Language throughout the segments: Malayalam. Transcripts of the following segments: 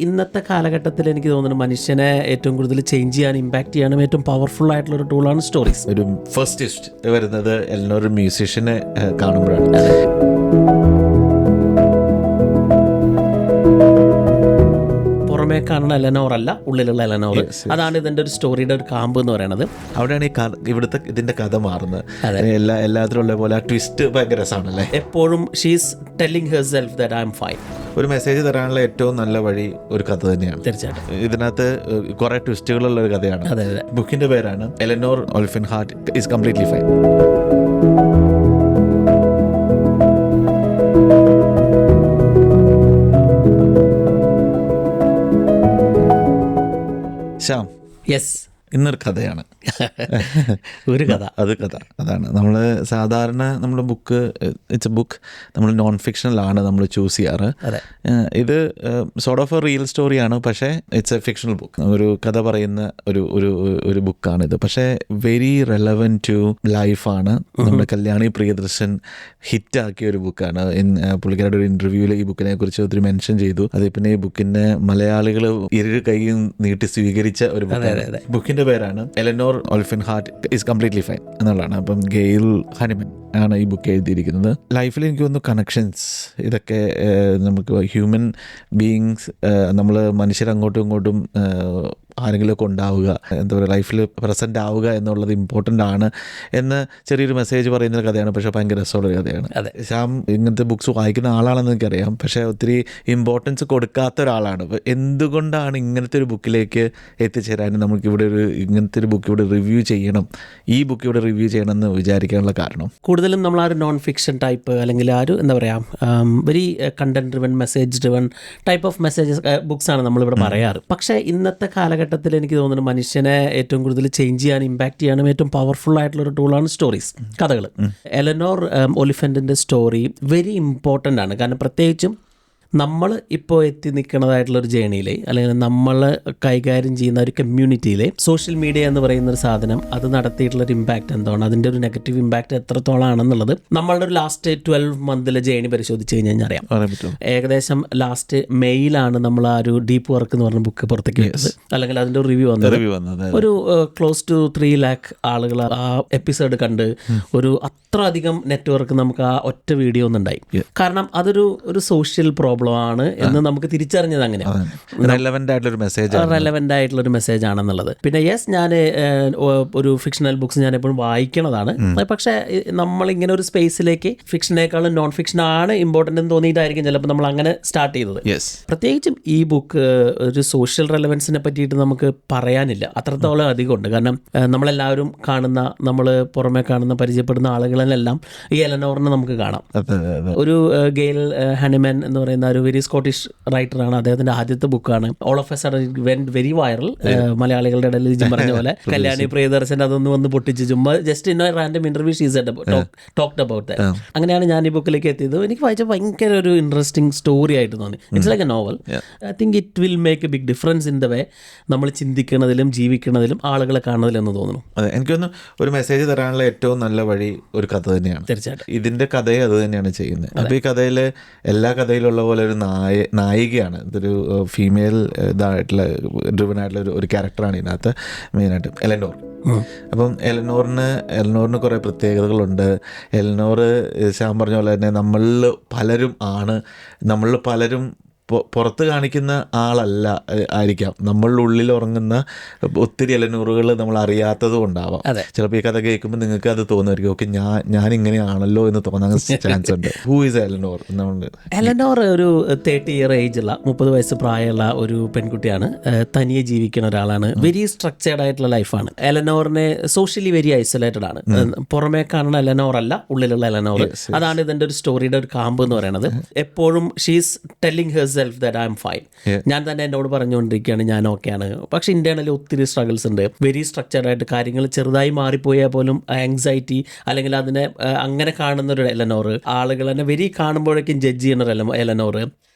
ഇന്നത്തെ കാലഘട്ടത്തിൽ എനിക്ക് തോന്നുന്നു മനുഷ്യനെ ഏറ്റവും കൂടുതൽ ചേഞ്ച് ചെയ്യാനും ഇമ്പാക്ട് ചെയ്യാനും ഏറ്റവും പവർഫുൾ ആയിട്ടുള്ള ഒരു ടൂളാണ് സ്റ്റോറീസ്. ഒരു ഫസ്റ്റ് ട്വിസ്റ്റ് വരുന്നത് എല്ലാവരും മ്യൂസീഷ്യനെ കാണുമ്പോഴാണ്. പുറമേ കാണുന്ന എലനോർ അല്ല, ഉള്ളിലുള്ള എലനോർ. അതാണ് ഇതിന്റെ ഒരു സ്റ്റോറിയുടെ ഒരു കാമ്പ് എന്ന് പറയുന്നത്. അവിടെയാണ് ഇവിടുത്തെ ഇതിന്റെ കഥ മാറുന്നത്. എല്ലാത്തിലും ഉള്ള പോലെ ആ ട്വിസ്റ്റ് ഭയങ്കര രസമാണല്ലേ. എപ്പോഴും she's telling herself that I am fine. ഒരു മെസ്സേജ് തരാനുള്ള ഏറ്റവും നല്ല വഴി ഒരു കഥ തന്നെയാണ്. തീർച്ചയായിട്ടും ഇതിനകത്ത് കുറെ ട്വിസ്റ്റുകളുള്ള ഒരു കഥയാണ്. ബുക്കിന്റെ പേരാണ് Eleanor Oliphant is completely fine. Shyam, yes, ഇന്നൊരു കഥയാണ്. ഒരു കഥ. അതാണ് നമ്മൾ സാധാരണ നമ്മുടെ ബുക്ക് ഇറ്റ്സ് എ ബുക്ക് നമ്മൾ നോൺ ഫിക്ഷനിലാണ് നമ്മൾ ചൂസ് ചെയ്യാറ്. ഇത് സോർട്ട് ഓഫ് എ റിയൽ സ്റ്റോറിയാണ്, പക്ഷേ ഇറ്റ്സ് എ ഫിക്ഷണൽ ബുക്ക്. ഒരു കഥ പറയുന്ന ഒരു ബുക്കാണിത്. പക്ഷേ വെരി റെലവൻറ്റ് ടു ലൈഫാണ്. നമ്മുടെ കല്യാണി പ്രിയദർശൻ ഹിറ്റാക്കിയ ഒരു ബുക്കാണ്. പുള്ളിക്കാരുടെ ഒരു ഇൻ്റർവ്യൂവിൽ ഈ ബുക്കിനെ കുറിച്ച് ഒത്തിരി മെൻഷൻ ചെയ്തു. അത് പിന്നെ ഈ ബുക്കിനെ മലയാളികൾ ഇരു കൈയും നീട്ടി സ്വീകരിച്ച ഒരു ബുക്കാണ്. ബുക്കിന്റെ പേരാണ് Eleanor Oliphant is completely fine എന്നുള്ളതാണ്. അപ്പം ഗെയിൽ ഹനിമൻ ആണ് ഈ ബുക്ക് എഴുതിയിരിക്കുന്നത്. ലൈഫിൽ എനിക്ക് തോന്നുന്നു കണക്ഷൻസ്, ഇതൊക്കെ നമുക്ക് ഹ്യൂമൻ ബീയിങ്സ്, നമ്മൾ മനുഷ്യർ അങ്ങോട്ടും ഇങ്ങോട്ടും ആരെങ്കിലുമൊക്കെ ഉണ്ടാവുക, എന്താ പറയുക, ലൈഫിൽ പ്രസൻ്റ് ആവുക എന്നുള്ളത് ഇമ്പോർട്ടൻ്റ് ആണ് എന്ന് ചെറിയൊരു മെസ്സേജ് പറയുന്ന കഥയാണ്. പക്ഷേ ഭയങ്കര രസമുള്ള കഥയാണ്. ശ്യാം ഇങ്ങനത്തെ ബുക്സ് വായിക്കുന്ന ആളാണെന്ന് എനിക്കറിയാം, പക്ഷേ ഒത്തിരി ഇമ്പോർട്ടൻസ് കൊടുക്കാത്ത ഒരാളാണ്. എന്തുകൊണ്ടാണ് ഇങ്ങനത്തെ ഒരു ബുക്കിലേക്ക് എത്തിച്ചേരാനും നമുക്കിവിടെ ഇങ്ങനത്തെ ഒരു ബുക്ക് ഇവിടെ റിവ്യൂ ചെയ്യണം, ഈ ബുക്ക് ഇവിടെ റിവ്യൂ ചെയ്യണം എന്ന് വിചാരിക്കാനുള്ള കാരണം? കൂടുതലും നമ്മൾ ആ ഒരു നോൺ ഫിക്ഷൻ ടൈപ്പ്, അല്ലെങ്കിൽ ആ ഒരു എന്താ പറയുക, very content driven, message driven type of messages ബുക്സാണ് നമ്മളിവിടെ പറയാറ്. പക്ഷേ ഇന്നത്തെ കാലഘട്ടത്തിൽ എനിക്ക് തോന്നുന്നു മനുഷ്യനെ ഏറ്റവും കൂടുതൽ ചേഞ്ച് ചെയ്യാനും ഇമ്പാക്ട് ചെയ്യാനും ഏറ്റവും പവർഫുൾ ആയിട്ടുള്ള ഒരു ടൂളാണ് സ്റ്റോറീസ്, കഥകൾ. എലനോർ ഒലിഫന്റിന്റെ സ്റ്റോറി വെരി ഇമ്പോർട്ടൻ്റ് ആണ്. കാരണം പ്രത്യേകിച്ചും നമ്മൾ ഇപ്പോൾ എത്തി നിൽക്കുന്നതായിട്ടുള്ളൊരു ജേണിയിൽ, അല്ലെങ്കിൽ നമ്മൾ കൈകാര്യം ചെയ്യുന്ന ഒരു കമ്മ്യൂണിറ്റിയിലെ സോഷ്യൽ മീഡിയ എന്ന് പറയുന്ന ഒരു സാധനം അത് നടത്തിയിട്ടുള്ളൊരു ഇമ്പാക്റ്റ് എന്താണ്, അതിൻ്റെ ഒരു നെഗറ്റീവ് ഇമ്പാക്റ്റ് എത്രത്തോളാണെന്നുള്ളത് നമ്മളുടെ ഒരു ലാസ്റ്റ് 12 മന്തിലെ ജേണി പരിശോധിച്ച് കഴിഞ്ഞാൽ അറിയാം. ഏകദേശം ലാസ്റ്റ് മെയിലാണ് നമ്മൾ ആ ഒരു ഡീപ്പ് വർക്ക് എന്ന് പറഞ്ഞ ബുക്ക് പുറത്തേക്ക് ഇട്ടത്, അല്ലെങ്കിൽ അതിൻ്റെ ഒരു റിവ്യൂ വന്നത്. ഒരു ക്ലോസ് ടു 3 lakh ആളുകൾ ആ എപ്പിസോഡ് കണ്ട് ഒരു അത്ര അധികം നെറ്റ്വർക്ക് നമുക്ക് ആ ഒറ്റ വീഡിയോ ഒന്നുണ്ടായി. കാരണം അതൊരു സോഷ്യൽ പ്രോബ്ലം ആണ് എന്ന് നമുക്ക് തിരിച്ചറിഞ്ഞത് അങ്ങനെ റെലവൻ്റ് ആയിട്ടുള്ളൊരു മെസ്സേജ് ആണെന്നുള്ളത്. പിന്നെ യെസ്, ഞാൻ ഒരു ഫിക്ഷണൽ ബുക്സ് ഞാൻ എപ്പോഴും വായിക്കണതാണ്. പക്ഷേ നമ്മളിങ്ങനെ ഒരു സ്പേസിലേക്ക് ഫിക്ഷനേക്കാളും നോൺ ഫിക്ഷൻ ആണ് ഇമ്പോർട്ടൻ്റ് എന്ന് തോന്നിയിട്ടായിരിക്കും ചിലപ്പോൾ നമ്മൾ അങ്ങനെ സ്റ്റാർട്ട് ചെയ്തത്. പ്രത്യേകിച്ചും ഈ ബുക്ക് ഒരു സോഷ്യൽ റെലവൻസിനെ പറ്റിയിട്ട് നമുക്ക് പറയാനില്ല, അത്രത്തോളം അധികമുണ്ട്. കാരണം നമ്മളെല്ലാവരും കാണുന്ന, നമ്മൾ പുറമെ കാണുന്ന പരിചയപ്പെടുന്ന ആളുകളെല്ലാം ഈ എലനോറിനെ നമുക്ക് കാണാം. ഒരു ഗെയിൽ ഹനിമൻ എന്ന് പറയുന്ന ഒരു വെരി സ്കോട്ടിഷ് റൈറ്ററാണ്. അദ്ദേഹത്തിന്റെ ആദ്യത്തെ ബുക്കാണ്. All of A sudden it went very viral. മലയാളികളുടെ ഇടയിൽ ജിം പറഞ്ഞ പോലെ കല്യാണി പ്രിയദർശൻ അതൊന്ന് വന്ന് പൊട്ടിച്ച് ചുമ്മാ just in random interview talked about that. അങ്ങനെയാണ് ഞാൻ ഈ ബുക്കിലേക്ക് എത്തിയത്. എനിക്ക് വായിച്ച ഭയങ്കര ഒരു ഇൻട്രസ്റ്റിംഗ് സ്റ്റോറി ആയിട്ട് തോന്നി. It's like a novel. I think it will make a big difference in the way നമ്മൾ ചിന്തിക്കുന്നതിലും ജീവിക്കുന്നതിലും ആളുകളെ കാണുന്നതിലെന്ന് തോന്നുന്നു. അതെ, എനിക്കൊന്ന് ഒരു മെസ്സേജ് തരാനുള്ള ഏറ്റവും നല്ല വഴി ഒരു കഥ തന്നെയാണ്. തീർച്ചയായിട്ടും ഇതിന്റെ കഥയെ അത് തന്നെയാണ് ചെയ്യുന്നത്. അപ്പോൾ ഈ കഥയിൽ എല്ലാ കഥയിലുള്ള പോലെ ഒരു നായികയാണ്. ഇതൊരു ഫീമെയിൽ ഡ്രിവൻ ആയിട്ടുള്ള ഒരു ക്യാരക്ടറാണ് ഇതിനകത്ത് മെയിനായിട്ട് എലനോർ. അപ്പം എലനോറിന് കുറേ പ്രത്യേകതകളുണ്ട്. എലനോർ ശ്യാം പറഞ്ഞ പോലെ തന്നെ നമ്മളിൽ പലരും പുറത്ത് കാണിക്കുന്ന ആളല്ല ആയിരിക്കാം. നമ്മളുടെ ഉള്ളിൽ ഉറങ്ങുന്ന ഒത്തിരി എലനോറുകൾ നമ്മൾ അറിയാത്തത് കൊണ്ടാവാം. ചിലപ്പോൾ ഈ കഥ കേൾക്കുമ്പോൾ നിങ്ങൾക്ക് അത് തോന്നുമായിരിക്കും, ഓക്കെ ഞാൻ ഇങ്ങനെയാണല്ലോ എന്ന് തോന്നാൻ ചാൻസ് ഉണ്ട്. Who is Eleanor? എലനോർ ഒരു 30 year ഏജുള്ള 30 വയസ്സ് പ്രായമുള്ള ഒരു പെൺകുട്ടിയാണ്. തനിയെ ജീവിക്കുന്ന ഒരാളാണ്. വെരി സ്ട്രക്ചേർഡ് ആയിട്ടുള്ള ലൈഫാണ്. എലനോറിനെ സോഷ്യലി വെരി ഐസൊലേറ്റഡ് ആണ്. പുറമേ കാണുന്ന എലനോർ അല്ല, ഉള്ളിലുള്ള എലനോർ. അതാണ് ഇതിൻ്റെ ഒരു സ്റ്റോറിയുടെ ഒരു കാമ്പ് എന്ന് പറയുന്നത്. എപ്പോഴും she's telling herself that I am fine. ഞാൻ തന്നെ എന്നോട് പറഞ്ഞുകൊണ്ടിരിക്കുകയാണ് ഞാൻ ഓക്കെയാണ്. പക്ഷേ ഇന്റേണലി ഒത്തിരി സ്ട്രഗിൾസ് ഉണ്ട്. വെരി സ്ട്രക്ചർഡ് ആയിട്ട് കാര്യങ്ങൾ ചെറുതായി മാറിപ്പോയാൽ പോലും ആങ്സൈറ്റി, അല്ലെങ്കിൽ അതിനെ അങ്ങനെ കാണുന്ന ഒരു എലനോർ, ആളുകൾ തന്നെ വെരി കാണുമ്പോഴേക്കും ജഡ്ജ് ചെയ്യുന്ന ഒരു എലനോർ.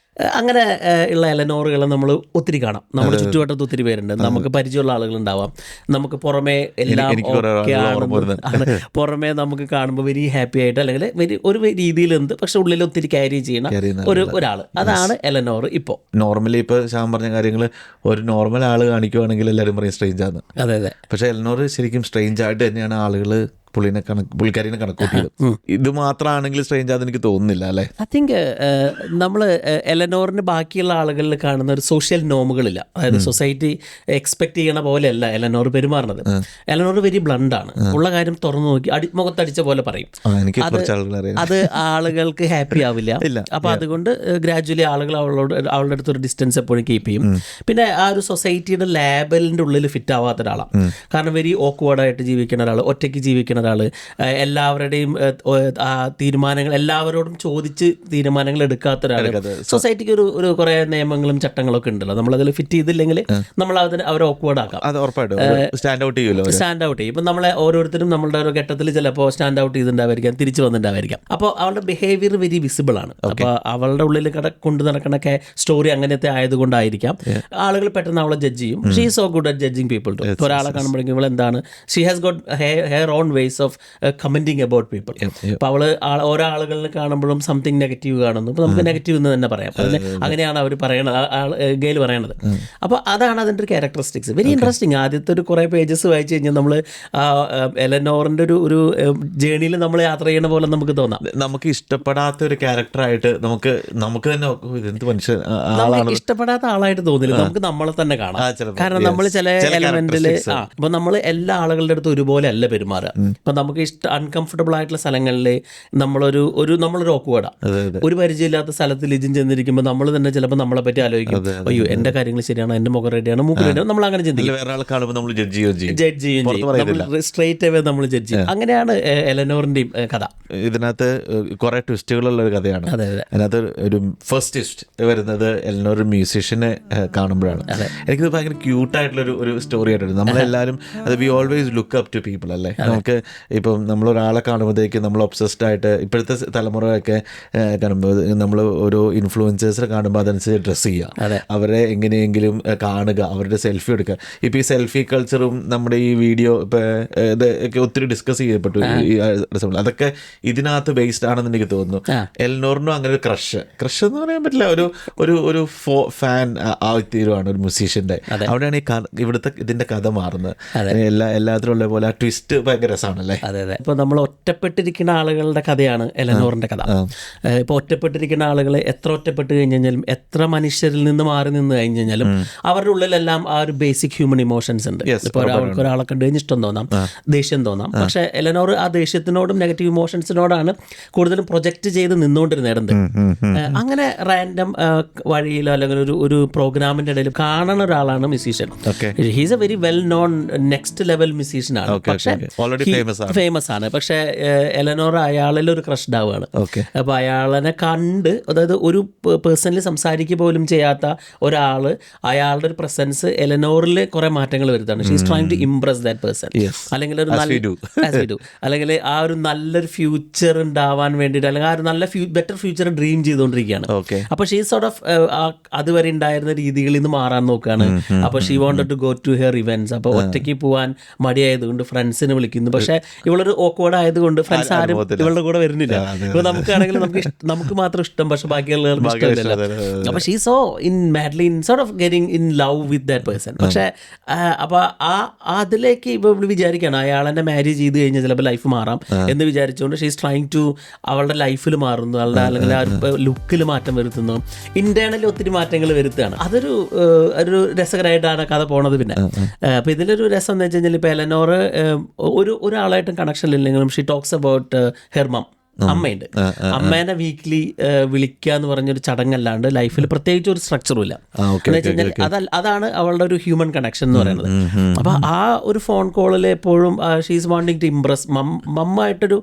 അങ്ങനെ ഉള്ള എലനോറുകളെ നമ്മൾ ഒത്തിരി കാണാം. നമ്മുടെ ചുറ്റുവട്ടത്ത് ഒത്തിരി പേരുണ്ട്. നമുക്ക് പരിചയമുള്ള ആളുകളുണ്ടാവാം. നമുക്ക് പുറമേ എല്ലാം പുറമേ നമുക്ക് കാണുമ്പോൾ വെരി ഹാപ്പി ആയിട്ട് അല്ലെങ്കിൽ ഒരു രീതിയിൽ എന്ത് പക്ഷെ ഉള്ളിൽ ഒത്തിരി ക്യാരി ചെയ്യുന്ന ഒരാൾ, അതാണ് എലനോർ. ഇപ്പോൾ നോർമലി ഇപ്പോൾ ശ്യാം പറഞ്ഞ കാര്യങ്ങൾ ഒരു നോർമൽ ആൾ കാണിക്കുവാണെങ്കിൽ എല്ലാവരും പറയും സ്ട്രേഞ്ച് ആണ്. അതെ അതെ. പക്ഷെ എലനോർ ശരിക്കും സ്ട്രേഞ്ച് ആയിട്ട് തന്നെയാണ് ആളുകൾ പുള്ളിക്കാരിനെ കണക്കൂട്ടിയത്. ഇത് മാത്രമാണെങ്കിൽ സ്ട്രേഞ്ച് ആണെന്ന് എനിക്ക് തോന്നുന്നില്ല അല്ലേ. ഐ തിങ്ക് നമ്മൾ എലനോറിന് ബാക്കിയുള്ള ആളുകളിൽ കാണുന്ന ഒരു സോഷ്യൽ നോമുകളില്ല. അതായത് സൊസൈറ്റി എക്സ്പെക്ട് ചെയ്യണ പോലെയല്ല എലനോർ പെരുമാറുന്നത്. എലനോർ വെരി ബ്ലണ്ടാണ്. ഉള്ള കാര്യം തുറന്നു നോക്കി മുഖത്തടിച്ച പോലെ പറയും. അത് ആളുകൾക്ക് ഹാപ്പി ആവില്ല. അപ്പൊ അതുകൊണ്ട് ഗ്രാജുവലി ആളുകൾ അവളുടെ അടുത്തൊരു ഡിസ്റ്റൻസ് എപ്പോഴും കീപ്പ് ചെയ്യും. പിന്നെ ആ ഒരു സൊസൈറ്റിയുടെ ലേബലിന്റെ ഉള്ളിൽ ഫിറ്റ് ആവാത്ത ഒരാളാണ്. കാരണം വെരി ഓക്വേർഡായിട്ട് ജീവിക്കുന്ന ഒരാൾ, ഒറ്റയ്ക്ക് ജീവിക്കുന്ന ഒരാൾ, എല്ലാവരുടെയും തീരുമാനങ്ങൾ എല്ലാവരോടും ചോദിച്ച് തീരുമാനങ്ങൾ എടുക്കാത്ത ഒരാൾ. സൊസൈറ്റിക്ക് ഒരു കുറേ നിയമങ്ങളും ചട്ടങ്ങളൊക്കെ ഉണ്ടല്ലോ. നമ്മളതിൽ ഫിറ്റ് ചെയ്തില്ലെങ്കിൽ നമ്മൾ അവരെ ഓക്വേർഡ് ആക്കാം, സ്റ്റാൻഡ് ഔട്ട് ചെയ്യും. ഇപ്പം നമ്മളെ ഓരോരുത്തരും നമ്മളുടെ ഒരു ഘട്ടത്തിൽ ചിലപ്പോൾ സ്റ്റാൻഡ് ഔട്ട് ചെയ്തിട്ടുണ്ടായിരിക്കാം, തിരിച്ചു വന്നിട്ടുണ്ടായിരിക്കാം. അപ്പോൾ അവളുടെ ബിഹേവിയർ വെരി വിസിബിൾ ആണ്. അപ്പോൾ അവളുടെ ഉള്ളിൽ കൊണ്ടു നടക്കണൊക്കെ സ്റ്റോറി അങ്ങനത്തെ ആയതുകൊണ്ടായിരിക്കാം ആളുകൾ പെട്ടെന്ന് അവളെ ജഡ്ജ് ചെയ്യും. She is so good at judging people too. ഒരാളെ കാണുമ്പോഴേക്കും ഇവൾ എന്താണ്, she has got her own ways of commenting about people. അപ്പോൾ അവള് ഓരോ ആളുകളിൽ കാണുമ്പോഴും സംതിങ് നെഗറ്റീവ് കാണുന്നു. ഇപ്പോൾ നമുക്ക് നെഗറ്റീവ് എന്ന് തന്നെ പറയാം. അങ്ങനെയാണ് അവർ പറയണത്, ഗെയിൽ പറയണത്. അപ്പോൾ അതാണ് അതിൻ്റെ ഒരു ക്യാരക്ടറിസ്റ്റിക്സ്. Very interesting. ആദ്യത്തെ ഒരു കുറേ പേജസ് വായിച്ചു കഴിഞ്ഞാൽ നമ്മൾ എലനോറിൻ്റെ ഒരു ജേണിയിൽ നമ്മൾ യാത്ര ചെയ്യണ പോലെ നമുക്ക് തോന്നാം. നമുക്ക് ഇഷ്ടപ്പെടാത്ത ഒരു ക്യാരക്ടറായിട്ട് നമുക്ക് തന്നെ എന്ത് മനുഷ്യൻ ഇഷ്ടപ്പെടാത്ത ആളായിട്ട് തോന്നില്ല, നമുക്ക് നമ്മളെ തന്നെ കാണാം. കാരണം നമ്മൾ ചില എലമെന്റിൽ ഇപ്പൊ നമ്മൾ എല്ലാ ആളുകളുടെ അടുത്ത് ഒരുപോലെ അല്ല പെരുമാറുക. ഇപ്പൊ നമുക്ക് അൺകംഫർട്ടബിൾ ആയിട്ടുള്ള സ്ഥലങ്ങളിൽ നമ്മളൊരു ഓക്വേർഡാണ്. ഒരു പരിചയമില്ലാത്ത സ്ഥലത്ത് ലിജിൻ ചെന്നിരിക്കുമ്പോൾ നമ്മൾ തന്നെ ചിലപ്പോൾ നമ്മളെ പറ്റി ആലോചിക്കും, അയ്യോ എന്റെ കാര്യങ്ങൾ ശരിയാണ്, എന്റെ മുഖം റെഡിയാണ്, മൂക്ക് റെഡിയാണ്. നമ്മൾ അങ്ങനെ ചിന്തിക്കും, ജഡ്ജ് ചെയ്യും, സ്ട്രേറ്റ് അവേ നമ്മൾ ജഡ്ജ് ചെയ്യും. അങ്ങനെയാണ് എലനോറിന്റെയും കഥ. ഇതിനകത്ത് കുറെ ട്വിസ്റ്റുകളുള്ള ഒരു കഥയാണ്. അതിനകത്ത് ഒരു ഫസ്റ്റ് ട്വിസ്റ്റ് വരുന്നത് എലനോർ മ്യൂസീഷ്യനെ കാണുമ്പോഴാണ്. എനിക്കിത് ഭയങ്കര ക്യൂട്ടായിട്ടുള്ള ഒരു സ്റ്റോറി ആയിട്ടുണ്ട്. നമ്മളെല്ലാവരും അത് we always look up to people അല്ലേ. നമുക്ക് ഇപ്പം നമ്മളൊരാളെ കാണുമ്പോഴത്തേക്ക് നമ്മൾ ഒബ്സസ്ഡ് ആയിട്ട് ഇപ്പോഴത്തെ തലമുറയൊക്കെ കാണുമ്പോൾ നമ്മൾ ഓരോ ഇൻഫ്ലുവൻസേഴ്സിനെ കാണുമ്പോൾ അതനുസരിച്ച് ഡ്രസ്സ് ചെയ്യുക, അവരെ എങ്ങനെയെങ്കിലും കാണുക, അവരുടെ സെൽഫി എടുക്കുക. ഇപ്പോൾ ഈ സെൽഫി കൾച്ചറും നമ്മുടെ ഈ വീഡിയോ ഇപ്പോൾ ഇതൊക്കെ ഒത്തിരി ഡിസ്കസ് ചെയ്യപ്പെട്ടു. അതൊക്കെ ഇതിനകത്ത് ബേസ്ഡ് ആണെന്ന് എനിക്ക് തോന്നുന്നു. എലനോറിനും അങ്ങനെ ഒരു ക്രഷ് എന്ന് പറയാൻ പറ്റില്ല, ഒരു ഫാൻ ആയിത്തീരുവാണ് ഒരു മ്യൂസീഷ്യൻ്റെ. അവിടെയാണ് ഇവിടുത്തെ ഇതിൻ്റെ കഥ മാറുന്നത്. എല്ലാത്തിലും ഉള്ള പോലെ ആ ട്വിസ്റ്റ് ഭയങ്കര രസമാണല്ലേ. അതെ അതെ. ഇപ്പോൾ നമ്മൾ ഒറ്റപ്പെട്ടിരിക്കുന്ന ആളുകളുടെ കഥയാണ് എലനോറിൻ്റെ കഥ. ഇപ്പോൾ ഒറ്റപ്പെട്ടിരിക്കുന്ന ആളുകൾ എത്ര ഒറ്റപ്പെട്ട് കഴിഞ്ഞ് കഴിഞ്ഞാലും, എത്ര മനുഷ്യരിൽ നിന്ന് മാറി നിന്ന് കഴിഞ്ഞ് കഴിഞ്ഞാലും അവരുടെ ഉള്ളിലെല്ലാം ആ ഒരു ബേസിക് ഹ്യൂമൻ ഇമോഷൻസ് ഉണ്ട്. ഇപ്പോൾ ഒരാളെ കണ്ടു കഴിഞ്ഞ് ഇഷ്ടം തോന്നാം, ദേഷ്യം തോന്നാം. പക്ഷേ എലനോർ ആ ദേഷ്യത്തിനോടും നെഗറ്റീവ് ഇമോഷൻസിനോടാണ് കൂടുതലും പ്രൊജക്റ്റ് ചെയ്ത് നിന്നുകൊണ്ടിരുന്നത്. അങ്ങനെ റാൻഡം വഴിയിലോ അല്ലെങ്കിൽ ഒരു പ്രോഗ്രാമിൻ്റെ ഇടയിൽ കാണുന്ന ഒരാളാണ് musician. He's A very well known next level musician ആണ്. പക്ഷേ ഫേമസ് ആണ്. പക്ഷേ എലനോർ അയാളിൽ ഒരു ക്രഷ്ഡ് ആവുകയാണ്. അപ്പോൾ അയാളെ കണ്ട്, അതായത് ഒരു പേഴ്സണലി സംസാരിക്കുക പോലും ചെയ്യാത്ത ഒരാൾ അയാളുടെ ഒരു പ്രസൻസ് എലനോറിൽ കുറെ മാറ്റങ്ങൾ വരുത്താണ്. She is trying to impress that person. അല്ലെങ്കിൽ അല്ലെങ്കിൽ ആ ഒരു നല്ലൊരു ഫ്യൂച്ചർ ഉണ്ടാവാൻ വേണ്ടിയിട്ട്, അല്ലെങ്കിൽ ആ ഒരു നല്ല ബെറ്റർ ഫ്യൂച്ചർ ഡ്രീം ചെയ്തുകൊണ്ടിരിക്കുകയാണ്. അപ്പോൾ ഷീ സോർട്ട് ഓഫ് അതുവരെ ഉണ്ടായിരുന്ന രീതികളിൽ നിന്ന് മാറാൻ നോക്കുകയാണ്. അപ്പോൾ she wanted to go to her events. അപ്പോൾ ഒറ്റയ്ക്ക് പോകാൻ മടിയായതുകൊണ്ട് ഫ്രണ്ട്സിനെ വിളിക്കുന്നു. പക്ഷേ ഇവളൊരു ഓക്വേർഡ് ആയതുകൊണ്ട് ഫ്രണ്ട്സ് ആരും ഇവളുടെ കൂടെ വരുന്നില്ല. ഇപ്പോൾ നമുക്കാണെങ്കിൽ നമുക്ക് മാത്രം ഇഷ്ടം, പക്ഷെ ബാക്കിയുള്ളവർക്ക് ഇഷ്ടമില്ല. അപ്പോൾ she so in madly in sort of getting in love with that person. പക്ഷേ അപ്പോൾ അതിലേക്ക് ഇപ്പോൾ വിചാരിക്കുകയാണ് അയാളെന്നെ മാരേജ് ചെയ്ത് കഴിഞ്ഞാൽ ചിലപ്പോൾ ലൈഫ് മാറാം എന്ന് വിചാരിച്ചുകൊണ്ട് ഷീ ഈസ് ട്രൈങ് ടു അവളുടെ ലൈഫിൽ മാറുന്നു, അവളുടെ അല്ലെങ്കിൽ ആ ലുക്കിൽ മാറ്റം വരുത്തുന്നു, ഇന്റേണലി ഒത്തിരി മാറ്റങ്ങൾ വരുത്തുകയാണ്. ഒരു രസകരമായിട്ടാണ് കഥ പോണത്. പിന്നെ അപ്പോൾ ഇതിലൊരു രസം എന്ന് വെച്ച് കഴിഞ്ഞാൽ ഇപ്പോൾ എലനോർ ഒരാളായിട്ടും കണക്ഷൻ ഇല്ലെങ്കിലും ഷീ ടോക്സ് അബൌട്ട് ഹെർ മം. അമ്മയുണ്ട്. അമ്മേനെ വീക്ക്ലി വിളിക്കുക എന്ന് പറഞ്ഞൊരു ചടങ്ങല്ലാണ്ട് ലൈഫിൽ പ്രത്യേകിച്ച് ഒരു സ്ട്രക്ചറും ഇല്ല. എന്ന് വെച്ച് കഴിഞ്ഞാൽ അതാണ് അവളുടെ ഒരു ഹ്യൂമൻ കണക്ഷൻ എന്ന് പറയുന്നത്. അപ്പോൾ ആ ഒരു ഫോൺ കോളിൽ എപ്പോഴും she is wanting to impress മമ്മായിട്ടൊരു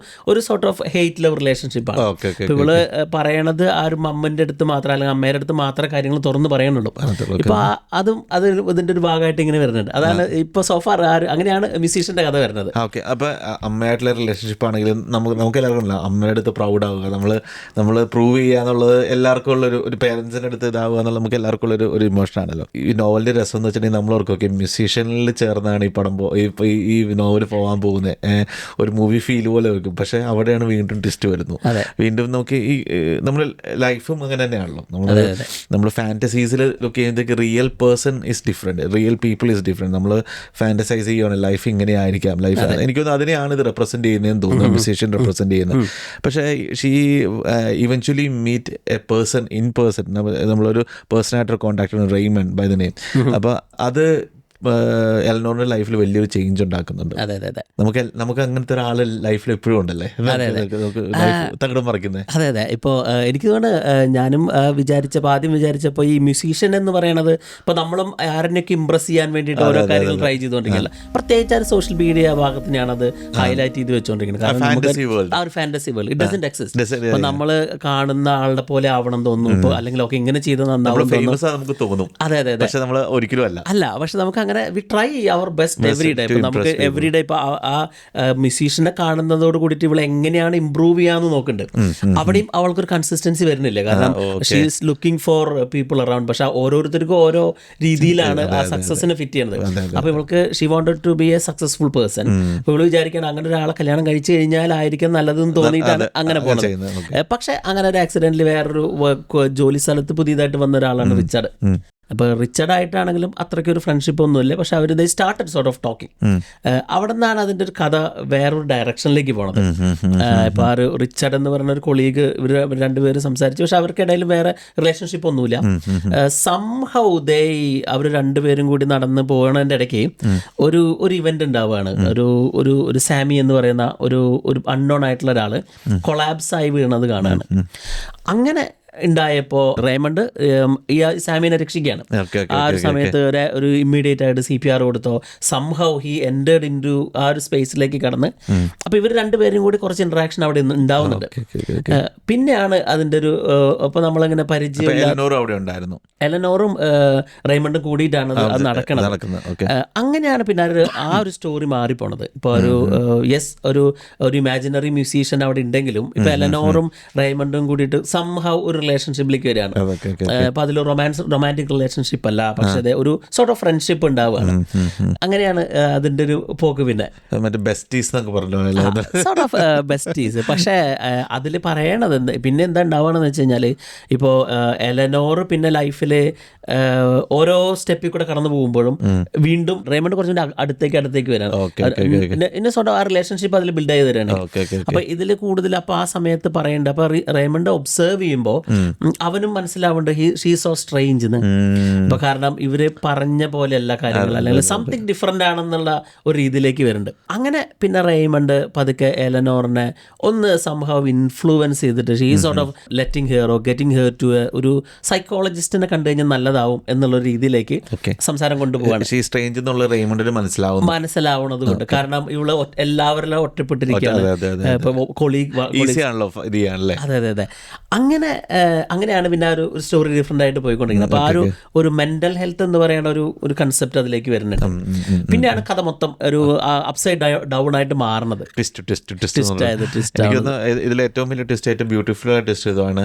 സോർട്ട് ഓഫ് ഹെയ്റ്റ് ലവ് റിലേഷൻഷിപ്പാണ്. ഇപ്പോൾ ഇവള് പറയണത് ആ ഒരു മമ്മിൻ്റെ അടുത്ത് മാത്രം അല്ലെങ്കിൽ അമ്മയുടെ അടുത്ത് മാത്രമേ കാര്യങ്ങൾ തുറന്ന് പറയുന്നുള്ളൂ. ഇപ്പോൾ അത് ഇതിൻ്റെ ഒരു ഭാഗമായിട്ട് ഇങ്ങനെ വരുന്നുണ്ട്. അതാണ് ഇപ്പോൾ സോഫാർ അങ്ങനെയാണ് മ്യൂസീഷ്യൻ്റെ കഥ വരുന്നത്. അപ്പോൾ അമ്മയായിട്ടുള്ള റിലേഷൻഷിപ്പ് ആണെങ്കിലും നമുക്ക് എല്ലാവർക്കും അമ്മയുടെ അടുത്ത് പ്രൗഡ് ആവുക, നമ്മൾ പ്രൂവ് ചെയ്യുക എന്നുള്ളത് എല്ലാവർക്കും ഉള്ളൊരു പേരൻസിൻ്റെ അടുത്ത് ഇതാവുക എന്നുള്ളത് നമുക്ക് എല്ലാവർക്കും ഉള്ളൊരു ഇമോഷനാണല്ലോ. ഈ നോവലിൻ്റെ രസം എന്ന് വെച്ചിട്ടുണ്ടെങ്കിൽ നമ്മൾ ഓർക്കൊക്കെ മ്യൂസീഷ്യനിൽ ചേർന്നാണ് ഈ പടം ഈ നോവൽ പോകാൻ പോകുന്നത്, ഒരു മൂവി ഫീൽ പോലെ വെക്കും. പക്ഷേ അവിടെയാണ് വീണ്ടും ട്വിസ്റ്റ് വരുന്നു. വീണ്ടും നമുക്ക് ഈ നമ്മൾ ലൈഫും അങ്ങനെ തന്നെയാണല്ലോ. നമ്മൾ ഫാൻറ്റസീസിൽ ലുക്ക് ചെയ്യുമ്പോഴത്തേക്ക് real person is different, real people is different. നമ്മൾ ഫാൻറ്റസൈസ് ചെയ്യുകയാണ് ലൈഫ് ഇങ്ങനെ ആയിരിക്കാം, ലൈഫ് എനിക്കൊന്ന് അതിനെയാണ് ഇത് റെപ്രസെൻറ്റ് ചെയ്യുന്നതെന്ന് തോന്നുന്നു, മ്യൂസീഷ്യൻ റെപ്രസെൻറ്റ് ചെയ്യുന്നത്. പക്ഷേ she eventually meet a person in person. നമ്മളൊരു പേഴ്സണായിട്ടൊരു contact Raymond by the name. അപ്പോൾ അത് എലനോറിന്റെ ലൈഫിൽ വലിയൊരു ചേഞ്ച് ഉണ്ടാക്കുന്നുണ്ട്. നമുക്ക് അങ്ങനത്തെ ഒരാൾ ലൈഫിൽ എപ്പോഴും ഉണ്ടല്ലേ, തകിടം മറിക്കുന്നത്. അതെ. ഇപ്പോൾ എനിക്ക് തോന്നുന്നു ഞാനും ആദ്യം വിചാരിച്ചപ്പോൾ ഈ മ്യൂസീഷ്യൻ എന്ന് പറയണത് ഇപ്പോൾ നമ്മളും ആരെയൊക്കെ ഇംപ്രസ് ചെയ്യാൻ വേണ്ടിയിട്ട് ഓരോ കാര്യങ്ങൾ ട്രൈ ചെയ്തുകൊണ്ടിരിക്കുകയല്ല. പ്രത്യേകിച്ച് ആ സോഷ്യൽ മീഡിയ ഭാഗത്തിനാണ് അത് ഹൈലൈറ്റ് ചെയ്ത് വെച്ചുകൊണ്ടിരിക്കുന്നത്. കാരണം ആ ഒരു fantasy world it doesn't exist. ഇപ്പോൾ നമ്മൾ കാണുന്ന ആളുടെ പോലെ ആവണം തോന്നുന്നു ഇപ്പോൾ, അല്ലെങ്കിൽ ഒക്കെ ഇങ്ങനെ ചെയ്ത് നന്നാവും നമുക്ക് തോന്നും. അതെ. പക്ഷെ നമ്മൾ ഒരിക്കലും അല്ല. പക്ഷെ നമുക്ക് അങ്ങനെ we try our best every day. ഇപ്പോൾ നമുക്ക് എവറി ഡേ ഇപ്പോൾ ആ മ്യൂസീഷ്യനെ കാണുന്നതോട് കൂടിയിട്ട് ഇവൾ എങ്ങനെയാണ് ഇമ്പ്രൂവ് ചെയ്യാന്ന് നോക്കുന്നുണ്ട്. അവിടെയും അവൾക്കൊരു കൺസിസ്റ്റൻസി വരുന്നില്ല. കാരണം she is looking for people around. പക്ഷെ ഓരോരുത്തർക്കും ഓരോ രീതിയിലാണ് ആ സക്സസിനെ ഫിറ്റ് ചെയ്യുന്നത്. അപ്പോൾ ഇവൾക്ക് she wanted to be a successful person. അപ്പോൾ ഇവള് വിചാരിക്കണം അങ്ങനെ ഒരാളെ കല്യാണം കഴിച്ചു കഴിഞ്ഞാലായിരിക്കും നല്ലതെന്ന് തോന്നിയിട്ടാണ് അങ്ങനെ പോകുന്നത്. പക്ഷെ അങ്ങനെ ഒരു ആക്സിഡന്റിൽ വേറൊരു ജോലി സ്ഥലത്ത് പുതിയതായിട്ട് വന്ന ഒരാളാണ് റിച്ചാർഡ്. അപ്പോൾ റിച്ചാർഡ് ആയിട്ടാണെങ്കിലും അത്രയ്ക്കൊരു ഫ്രണ്ട്ഷിപ്പ് ഒന്നുമില്ല. പക്ഷെ അവർ they started sort of talking. അവിടെ നിന്നാണ് അതിൻ്റെ ഒരു കഥ വേറൊരു ഡയറക്ഷനിലേക്ക് പോണത്. ഇപ്പോൾ ആ ഒരു റിച്ചാർഡ് എന്ന് പറയുന്ന ഒരു കൊളീഗ് ഇവർ രണ്ടുപേരും സംസാരിച്ചു. പക്ഷെ അവർക്കിടയിൽ വേറെ റിലേഷൻഷിപ്പ് ഒന്നുമില്ല. സംഹൗ അവർ രണ്ടുപേരും കൂടി നടന്ന് പോകുന്നതിൻ്റെ ഇടയ്ക്ക് ഒരു ഇവന്റ് ഉണ്ടാവുകയാണ്. ഒരു സാമി എന്ന് പറയുന്ന ഒരു അൺനോൺ ആയിട്ടുള്ള ഒരാൾ കൊളാപ്സ് ആയി വീണത് കാണാണ്. അങ്ങനെ ഉണ്ടായപ്പോൾ റേമണ്ട് ഈ സാമിനെ രക്ഷിക്കുകയാണ്. ആ ഒരു സമയത്ത് ഒരു ഇമ്മീഡിയറ്റ് ആയിട്ട് CPR കൊടുത്തോ somehow he entered into ആ ഒരു സ്പേസിലേക്ക് കടന്ന്. അപ്പോൾ ഇവർ രണ്ടുപേരും കൂടി കുറച്ച് ഇൻട്രാക്ഷൻ അവിടെ ഉണ്ടാവുന്നുണ്ട്. പിന്നെയാണ് അതിൻ്റെ ഒരു അപ്പോൾ നമ്മളങ്ങനെ പരിചയം എലനോറും റേമണ്ടും കൂടിയിട്ടാണ് അത് നടക്കുന്നത്. അങ്ങനെയാണ് പിന്നെ ആ ഒരു സ്റ്റോറി മാറിപ്പോണത്. ഇപ്പോൾ ഒരു ഇമാജിനറി മ്യൂസീഷ്യൻ അവിടെ ഉണ്ടെങ്കിലും ഇപ്പോൾ എലനോറും റേമണ്ടും കൂടിയിട്ട് സംഹൗ ഒരു റിലേഷൻഷിപ്പിലേക്ക് വരികയാണ്. അപ്പോൾ അതിൽ റൊമാൻറ്റിക് റിലേഷൻഷിപ്പ് അല്ല, പക്ഷേ ഒരു സോർട്ട് ഓഫ് ഫ്രണ്ട്ഷിപ്പ് ഉണ്ടാവുകയാണ്. അങ്ങനെയാണ് അതിൻ്റെ ഒരു പോക്ക്. പിന്നെ സോർട്ട് ഓഫ് ബെസ്റ്റീസ്. പക്ഷേ അതിൽ പറയണത് പിന്നെ എന്താ ഉണ്ടാവുകയെന്ന് വെച്ച് കഴിഞ്ഞാൽ ഇപ്പോൾ എലനോർ പിന്നെ ലൈഫിൽ ഓരോ സ്റ്റെപ്പിൽ കൂടെ കടന്നു പോകുമ്പോഴും വീണ്ടും റേമണ്ട് കുറച്ചുകൂടി അടുത്തേക്ക് വരാണ്. പിന്നെ സോർട്ട് ഓഫ് ആ റിലേഷൻഷിപ്പ് അതിൽ ബിൽഡ് ചെയ്ത് തരാണ്. അപ്പോൾ ഇതിൽ കൂടുതൽ അപ്പോൾ ആ സമയത്ത് പറയേണ്ടത് അപ്പോൾ റേമണ്ട് ഒബ്സർവ് ചെയ്യുമ്പോൾ അവനും മനസ്സിലാവുന്നുണ്ട് ഷീ സോ സ്ട്രേഞ്ച് എന്ന്. അപ്പൊ കാരണം ഇവര് പറഞ്ഞ പോലെയല്ല കാര്യങ്ങൾ, അല്ലെങ്കിൽ സംതിങ് ഡിഫറെന്റ് ആണെന്നുള്ള ഒരു രീതിയിലേക്ക് വരുന്നുണ്ട്. അങ്ങനെ പിന്നെ റേമണ്ട് പതുക്കെ എലനോറിനെ ഒന്ന് സംഭവം ഇൻഫ്ലുവൻസ് ചെയ്തിട്ട് she sort of letting her or getting her to ഒരു സൈക്കോളജിസ്റ്റിനെ കണ്ടു കഴിഞ്ഞാൽ നല്ലതാവും എന്നുള്ള രീതിയിലേക്ക് സംസാരം കൊണ്ടുപോവാണ്. മനസ്സിലാവുന്നത് കൊണ്ട്. കാരണം ഇവള് എല്ലാവരും ഒറ്റപ്പെട്ടിരിക്കുകയാണ്. അതെ. അങ്ങനെയാണ് പിന്നെ ഒരു സ്റ്റോറി ഡിഫറെൻ്റ് ആയിട്ട് പോയിക്കൊണ്ടിരിക്കുന്നത്. അപ്പോൾ ആ ഒരു മെൻ്റൽ ഹെൽത്ത് എന്ന് പറയുന്ന ഒരു കൺസെപ്റ്റ് അതിലേക്ക് വരുന്നുണ്ട്. പിന്നെയാണ് കഥ മൊത്തം ഒരു അപ്സൈഡ് ഡൗൺ ആയിട്ട് മാറുന്നത്. ഇതിൽ ഏറ്റവും വലിയ ട്വിസ്റ്റ്, ഏറ്റവും ബ്യൂട്ടിഫുൾ ആയ ട്വിസ്റ്റ് ഇതാണ്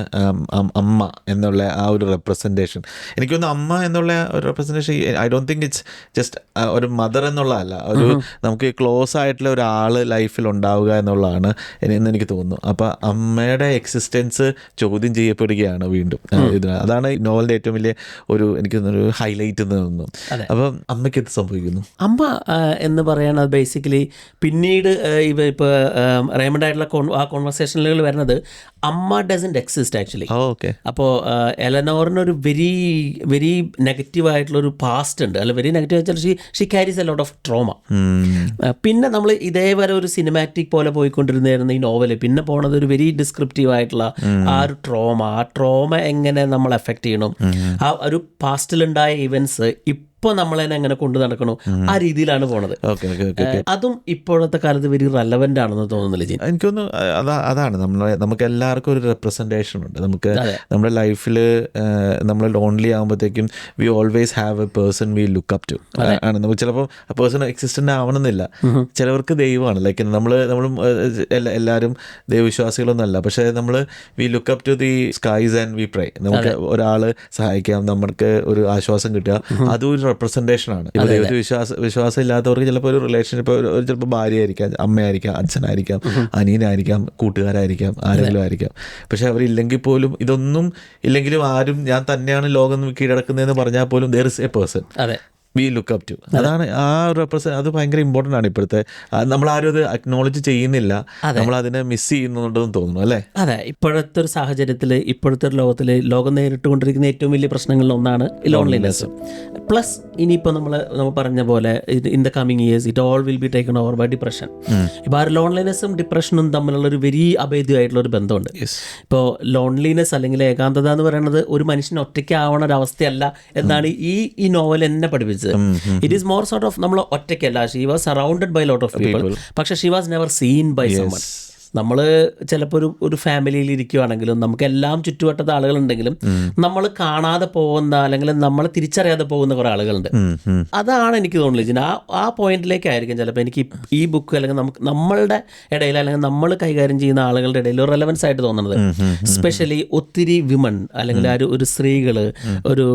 അമ്മ എന്നുള്ള ആ ഒരു റെപ്രസെൻറ്റേഷൻ. എനിക്കൊന്ന് അമ്മ എന്നുള്ള ഒരു representation I don't think it's just ഒരു മദർ എന്നുള്ളതല്ല, ഒരു നമുക്ക് ക്ലോസ് ആയിട്ടുള്ള ഒരാൾ ലൈഫിൽ ഉണ്ടാവുക എന്നുള്ളതാണ് എന്ന് എനിക്ക് തോന്നുന്നു. അപ്പോൾ അമ്മയുടെ എക്സിസ്റ്റൻസ് ചോദ്യം ചെയ്യപ്പെടുകയാണ് വീണ്ടും. അതാണ് നോവലിൻ്റെ ഏറ്റവും വലിയ എനിക്ക് തോന്നുന്നു ഹൈലൈറ്റ് എന്ന് തോന്നുന്നു. അപ്പം അമ്മയ്ക്ക് എന്ത് സംഭവിക്കുന്നു? അമ്മ എന്ന് പറയുന്നത് ബേസിക്കലി പിന്നീട് ഇപ്പോൾ റേമണ്ട് ആയിട്ടുള്ള ആ കോൺവെർസേഷനുകൾ വരുന്നത് അമ്മ ഡസൻറ്റ് എക്സിസ്റ്റ് ആക്ച്വലി. അപ്പോൾ എലനോറിനൊരു വെരി വെരി നെഗറ്റീവ് ആയിട്ടുള്ളൊരു പാസ്റ്റ് ഉണ്ട്. അല്ല വെരി നെഗറ്റീവ് വെച്ചാൽ she carries a lot of trauma. പിന്നെ നമ്മൾ ഇതേവരെ ഒരു സിനിമാറ്റിക് പോലെ പോയിക്കൊണ്ടിരുന്നായിരുന്നു ഈ നോവല്. പിന്നെ പോണത് ഒരു വെരി ഡിസ്ക്രിപ്റ്റീവ് ആയിട്ടുള്ള ആ ഒരു ട്രോമ എങ്ങനെ നമ്മൾ എഫക്റ്റ് ചെയ്യണം, ആ ഒരു പാസ്റ്റിലുണ്ടായ ഇവൻറ്റ്സ് ഇപ്പം ഇപ്പോൾ നമ്മൾ തന്നെ എങ്ങനെ കൊണ്ടു നടക്കണോ ആ രീതിയിലാണ് പോണത്. Okay okay okay. അതും ഇപ്പോഴത്തെ കാലത്ത് വെരി റെലവെന്റ് ആണെന്ന് തോന്നുന്നില്ല ജിൻ? എനിക്കൊന്ന് അതാണ് നമുക്ക് എല്ലാവർക്കും ഒരു റെപ്രസെൻറ്റേഷൻ ഉണ്ട്. നമുക്ക് നമ്മുടെ ലൈഫിൽ നമ്മൾ ലോൺലി ആകുമ്പോഴത്തേക്കും we always have a person we look up to ആണ്. നമുക്ക് ചിലപ്പോൾ ആ പേഴ്സൺ എക്സിസ്റ്റൻ്റ് ആവണമെന്നില്ല. ചിലവർക്ക് ദൈവമാണ്, ലൈക്ക് നമ്മൾ എല്ലാവരും ദൈവവിശ്വാസികളൊന്നുമല്ല, പക്ഷേ നമ്മൾ we look up to the skies and we pray. നമുക്ക് ഒരാൾ സഹായിക്കാം, നമുക്ക് ഒരു ആശ്വാസം കിട്ടുക, അതും ഒരു റെപ്രസെൻറ്റേഷനാണ്. ഇപ്പോൾ ദൈവത്തിൽ വിശ്വാസം ഇല്ലാത്തവർക്ക് ചിലപ്പോൾ ഒരു റിലേഷൻഷിപ്പ്, ചിലപ്പോൾ ഭാര്യയായിരിക്കാം, അമ്മയായിരിക്കാം, അച്ഛനായിരിക്കാം, അനിയനായിരിക്കാം, കൂട്ടുകാരായിരിക്കാം, ആരെങ്കിലും ആയിരിക്കാം. പക്ഷെ അവരില്ലെങ്കിൽ പോലും, ഇതൊന്നും ഇല്ലെങ്കിലും ആരും ഞാൻ തന്നെയാണ് ലോകം കീഴടക്കുന്നതെന്ന് പറഞ്ഞാൽ പോലും there is a person we look up to. അതാണ് ആ അത് ഭയങ്കര ഇമ്പോർട്ടൻ്റ് ആണ്. ഇപ്പോഴത്തെ നമ്മളാരും അത് അക്നോളജ് ചെയ്യുന്നില്ല, നമ്മളതിനെ മിസ് ചെയ്യുന്നുണ്ടെന്ന് തോന്നുന്നു അല്ലേ? അതെ, ഇപ്പോഴത്തെ ഒരു സാഹചര്യത്തിൽ, ഇപ്പോഴത്തെ ഒരു ലോകത്തിൽ ലോകം നേരിട്ടുകൊണ്ടിരിക്കുന്ന ഏറ്റവും വലിയ പ്രശ്നങ്ങളിൽ ഒന്നാണ് ലോൺലിനെസ്. പ്ലസ് ഇനിയിപ്പോൾ നമ്മൾ പറഞ്ഞ പോലെ in the coming years it all will be taken over by depression. ഇപ്പോൾ ആ ലോൺലിനെസ്സും ഡിപ്രഷനും തമ്മിലുള്ള ഒരു വെരി അഭേദ്യമായിട്ടുള്ള ഒരു ബന്ധമുണ്ട്. ഇപ്പോൾ ലോൺലിനെസ് അല്ലെങ്കിൽ ഏകാന്തത എന്ന് പറയുന്നത് ഒരു മനുഷ്യൻ ഒറ്റയ്ക്കാവണ ഒരവസ്ഥയല്ല എന്നാണ് ഈ നോവൽ എന്നെ പഠിപ്പിച്ചത്. It is more sort of നമ്മൾ ഒറ്റയ്ക്കല്ല, she was surrounded by a lot of people, പക്ഷെ she was never seen by someone. നമ്മൾ ചിലപ്പോൾ ഒരു ഫാമിലിയിൽ ഇരിക്കുകയാണെങ്കിലും നമുക്കെല്ലാം ചുറ്റുവട്ടത്തെ ആളുകളുണ്ടെങ്കിലും നമ്മൾ കാണാതെ പോകുന്ന അല്ലെങ്കിൽ നമ്മൾ തിരിച്ചറിയാതെ പോകുന്ന കുറേ ആളുകളുണ്ട്. അതാണ് എനിക്ക് തോന്നുന്നത് ആ പോയിന്റിലേക്കായിരിക്കും ചിലപ്പോൾ എനിക്ക് ഈ ബുക്ക് അല്ലെങ്കിൽ നമ്മളുടെ ഇടയിൽ അല്ലെങ്കിൽ നമ്മൾ കൈകാര്യം ചെയ്യുന്ന ആളുകളുടെ ഇടയിൽ ഒരു റെലവൻസ് ആയിട്ട് തോന്നുന്നത്. സ്പെഷ്യലി ഒത്തിരി വിമൺ അല്ലെങ്കിൽ ഒരു സ്ത്രീകൾ ഒരു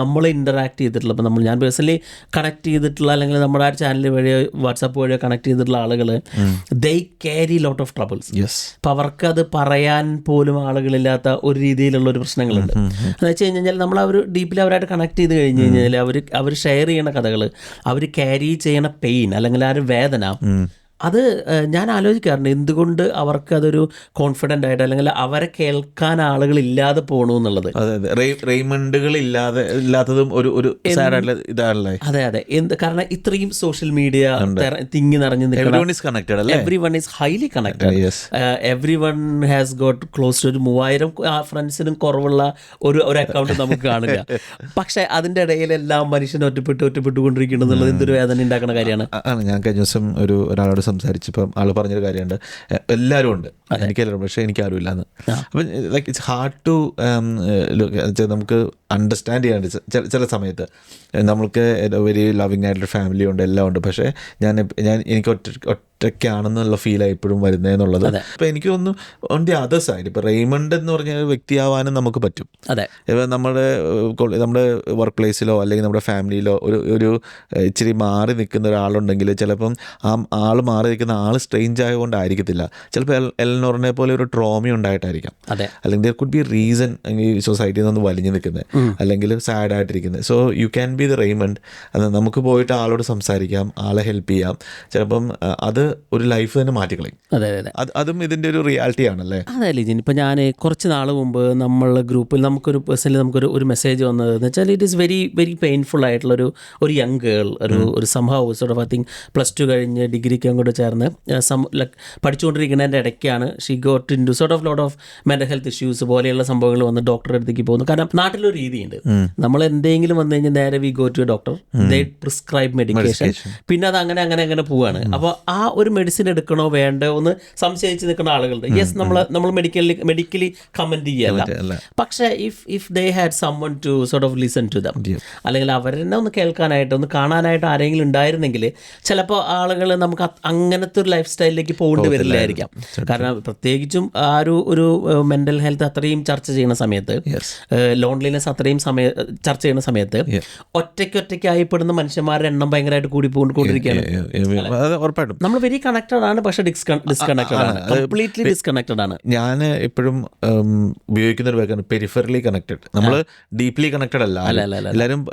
നമ്മൾ ഇൻ്ററാക്ട് ചെയ്തിട്ടുള്ള, ഇപ്പം ഞാൻ പേഴ്സണലി കണക്ട് ചെയ്തിട്ടുള്ള അല്ലെങ്കിൽ നമ്മുടെ ആ ചാനൽ വഴിയോ വാട്സാപ്പ് വഴിയോ കണക്ട് ചെയ്തിട്ടുള്ള ആളുകൾ they carry lot of trouble. അപ്പം അവർക്കത് പറയാൻ പോലും ആളുകളില്ലാത്ത ഒരു രീതിയിലുള്ള ഒരു പ്രശ്നങ്ങളുണ്ട്. എന്ന് വെച്ച് കഴിഞ്ഞാൽ നമ്മൾ അവർ ഡീപ്ലി അവരായിട്ട് കണക്ട് ചെയ്ത് കഴിഞ്ഞ് കഴിഞ്ഞാൽ അവർ ഷെയർ ചെയ്യണ കഥകൾ, അവർ ക്യാരി ചെയ്യണ പെയിൻ അല്ലെങ്കിൽ ആ ഒരു വേദന, അത് ഞാൻ ആലോചിക്കാറുണ്ട് എന്തുകൊണ്ട് അവർക്ക് അതൊരു കോൺഫിഡൻ്റ് ആയിട്ട് അല്ലെങ്കിൽ അവരെ കേൾക്കാൻ ആളുകൾ ഇല്ലാതെ പോകണു എന്നുള്ളത്. റെയ്മണ്ടുകൾ ഇല്ലാത്തതും ഒരു ഇതാണല്ലേ? അതെ, കാരണം ഇത്രയും സോഷ്യൽ മീഡിയ തിങ്ങി നിറഞ്ഞു നിൽക്കണം. Everyone is highly connected. Everyone has got close to 3000 ഫ്രണ്ട്സിനും കുറവുള്ള ഒരു അക്കൗണ്ട് നമുക്ക് കാണുക. പക്ഷെ അതിൻ്റെ ഇടയിലെല്ലാം മനുഷ്യൻ ഒറ്റപ്പെട്ടുകൊണ്ടിരിക്കുന്നത് എന്തൊരു വേദന ഉണ്ടാക്കുന്ന കാര്യമാണ്. ഞാൻ കഴിഞ്ഞ ദിവസം ഒരാളോട് സംസാരിച്ചപ്പം ആൾ പറഞ്ഞൊരു കാര്യമുണ്ട്, എല്ലാവരും ഉണ്ട്, എനിക്കെല്ലാവരും, പക്ഷേ എനിക്കാരും ഇല്ലാന്ന്. അപ്പം ലൈക്ക് ഇറ്റ്സ് ഹാർഡ് ടു നമുക്ക് അണ്ടർസ്റ്റാൻഡ് ചെയ്യാണ്ട് ചില സമയത്ത് നമ്മൾക്ക് വെരി ലവിങ് ആയിട്ടുള്ള ഫാമിലി ഉണ്ട്, എല്ലാം ഉണ്ട്, പക്ഷേ എനിക്ക് ഒറ്റയ്ക്കാണെന്നുള്ള ഫീലാണ് ഇപ്പോഴും വരുന്നതെന്നുള്ളത്. അപ്പോൾ എനിക്ക് തോന്നുന്നു ഓൺ ദി അതർ സൈഡ് ഇപ്പോൾ റെയ്മണ്ട് എന്ന് പറഞ്ഞ വ്യക്തിയാവാനും നമുക്ക് പറ്റും. ഇപ്പോൾ നമ്മുടെ വർക്ക് പ്ലേസിലോ അല്ലെങ്കിൽ നമ്മുടെ ഫാമിലിയിലോ ഒരു ഇച്ചിരി മാറി നിൽക്കുന്ന ഒരാളുണ്ടെങ്കിൽ ചിലപ്പം ആ ആൾ മാറി നിൽക്കുന്ന ആൾ സ്ട്രേഞ്ച് ആയതുകൊണ്ടായിരിക്കത്തില്ല, ചിലപ്പോൾ എൽനോറിനെ പോലെ ഒരു ട്രോമ ഉണ്ടായിട്ടായിരിക്കാം, അല്ലെങ്കിൽ ദർ കുഡ് ബി റീസൺ ഈ സൊസൈറ്റിയിൽ നിന്ന് വലിഞ്ഞു നിൽക്കുന്നത് അല്ലെങ്കിൽ സാഡ് ആയിട്ടിരിക്കുന്നത്. So you can be the Raymond. അത് നമുക്ക് പോയിട്ട് ആളോട് സംസാരിക്കാം, ആളെ ഹെൽപ്പ് ചെയ്യാം, ചിലപ്പം അത് ഒരു ലൈഫ് തന്നെ മാറ്റിക്കളയും. അതും ഇതിൻ്റെ ഒരു റിയാലിറ്റി ആണല്ലേ? അതെ ലിജിൻ, ഇപ്പം ഞാൻ കുറച്ച് നാൾ മുമ്പ് നമ്മളുടെ ഗ്രൂപ്പിൽ നമുക്കൊരു മെസ്സേജ് വന്നത് എന്ന് വെച്ചാൽ it is very very painful ആയിട്ടുള്ളൊരു യങ് ഗേൾ, ഒരു സംഭവം സോർട്ട് ഓഫ് ഐ തിങ്ക് +2 കഴിഞ്ഞ് ഡിഗ്രിക്ക് അങ്ങോട്ട് ചേർന്ന് പഠിച്ചുകൊണ്ടിരിക്കുന്നതിൻ്റെ ഇടയ്ക്കാണ് she got into sort of lot of mental health issues പോലെയുള്ള സംഭവങ്ങൾ വന്ന് ഡോക്ടറുടെ അടുത്തേക്ക് പോകുന്നു. കാരണം നാട്ടിലൊരു രീതിയുണ്ട്, നമ്മൾ എന്തെങ്കിലും വന്നു കഴിഞ്ഞാൽ നേരെ we go to a doctor, they prescribe medication, പിന്നെ അത് അങ്ങനെ പോവുകയാണ്. അപ്പോൾ ആ ഒരു മെഡിസിൻ എടുക്കണോ വേണ്ടോ എന്ന് സംശയിച്ച് നിൽക്കുന്ന ആളുകളുണ്ട്. യെസ്, നമ്മൾ മെഡിക്കലി കമൻറ്റ് ചെയ്യല്ല, പക്ഷേ if they had someone to sort of listen to them, അല്ലെങ്കിൽ അവരെന്നെ ഒന്ന് കേൾക്കാനായിട്ട് ഒന്ന് കാണാനായിട്ട് ആരെങ്കിലും ഉണ്ടായിരുന്നെങ്കിൽ ചിലപ്പോൾ ആളുകൾ നമുക്ക് അങ്ങനത്തെ ഒരു ലൈഫ് സ്റ്റൈലിലേക്ക് പോകേണ്ടി വരില്ലായിരിക്കാം. കാരണം പ്രത്യേകിച്ചും ആ ഒരു മെൻ്റൽ ഹെൽത്ത് അത്രയും ചർച്ച ചെയ്യുന്ന സമയത്ത്, ലോൺലിനെസ് അത്രയും ചർച്ച ചെയ്യുന്ന സമയത്ത് ഒറ്റയ്ക്കായിപ്പെടുന്ന മനുഷ്യന്മാരുടെ എണ്ണം ഭയങ്കരമായിട്ട് കൂടിക്കൊണ്ടിരിക്കുകയാണ്. നമ്മൾ വെരി കണക്റ്റഡ് ആണ്, പക്ഷെ ഡിസ്കണക്റ്റഡ് ആണ്, കംപ്ലീറ്റ്ലി ഡിസ്കണക്റ്റഡ് ആണ്. ഞാൻ എപ്പോഴും ഉപയോഗിക്കുന്ന ഒരു വാക്കാണ് പെരിഫറലി കണക്റ്റഡ്. നമ്മൾ ഡീപ്ലി കണക്റ്റഡ് അല്ല.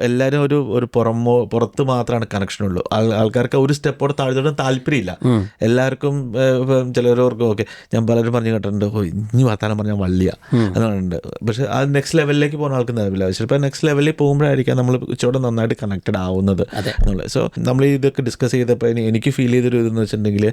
എല്ലാവരും ഒരു പുറത്ത് മാത്രമാണ് കണക്ഷനുള്ളൂ. ആൾക്കാർക്ക് ഒരു സ്റ്റെപ്പോടെ താഴ്ത്തോടും താല്പര്യമില്ല. എല്ലാവർക്കും ചിലവർക്ക് ഓക്കെ, ഞാൻ പലരും പറഞ്ഞു കേട്ടിട്ടുണ്ട്, ഇനി വർത്താനം പറഞ്ഞാൽ വള്ളിയ അതുകൊണ്ട്, പക്ഷെ ആ നെക്സ്റ്റ് ലെവലിലേക്ക് പോകുന്ന ആൾക്ക് നിലവില്ല. ചിലപ്പോൾ നെക്സ്റ്റ് ലെവലിൽ പോകുമ്പോഴായിരിക്കാം നമ്മൾ ഇച്ചിരി നന്നായിട്ട് കണക്റ്റഡ് ആവുന്നത് എന്നുള്ളത്. സോ നമ്മൾ ഇതൊക്കെ ഡിസ്കസ് ചെയ്തപ്പോൾ എനിക്ക് ഫീൽ ചെയ്തൊരു ഇതെന്ന് വെച്ചിട്ടുണ്ടെങ്കിൽ